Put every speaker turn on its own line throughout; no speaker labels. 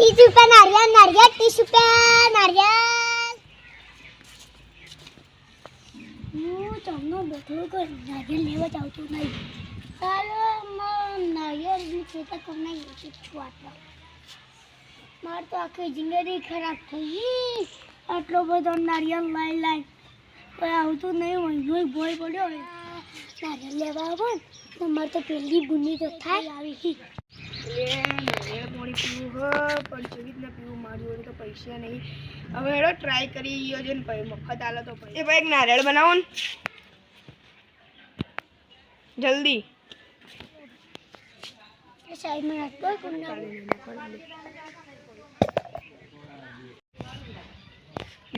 30 રૂપિયા નારિયેળ નારિયેળ 30 રૂપિયા નારિયેળ હું તમને બધું કર નારિયેળ લેવા જાઉં છું નહીં ચાલો નારિયેળની ખેતર તમને છું આટલા મારે તો આખી જિંદગી ખરાબ થઈ ગઈ આટલો બધો નારિયેળ લાઈ કોઈ આવતું નહીં મહિનો ભોય પડ્યો નારિયેળ લેવા આવો ને તો મારે તો પહેલી બુની તો થાય આવી
નારિયેળ પાણી પીવું પણ કેવી રીતના પીવું મારી જોડે તો પૈસા નહીં હવે હેડો ટ્રાય કરી ગયો છે ને ભાઈ મફત આલો તો ભાઈ ભાઈ એક નારિયેળ બનાવો ને જલ્દી
સાઈડમાં રાખો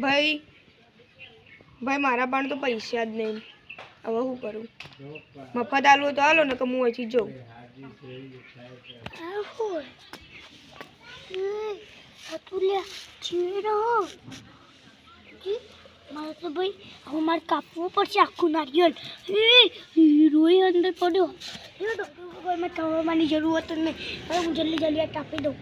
ભાઈ મારા પણ તો પૈસા જ નહીં હવે શું કરું મફત આલવું તો હાલો ને કે હું અહીંથી જાઉં
મારે તો ભાઈ હવે મારે કાપવું પડશે આખું નારિયેળ હીરોય અંદર પડ્યો મેં થવાની જરૂરત જ નહીં હવે હું જલ્દી આ કાપી દઉં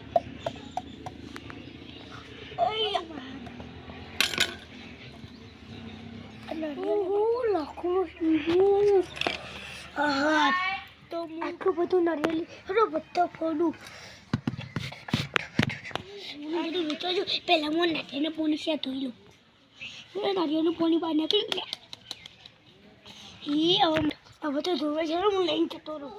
તો આટલું બધું નારિયેળ બધો ફોડું વિચારજો પહેલાં હું નારિયેળનું પાણી ત્યાં ધોઈ લઉં નારિયેળનું પાણી બહાર નાખ્યું હવે તો ધોવા છે હું લઈને જતો રહું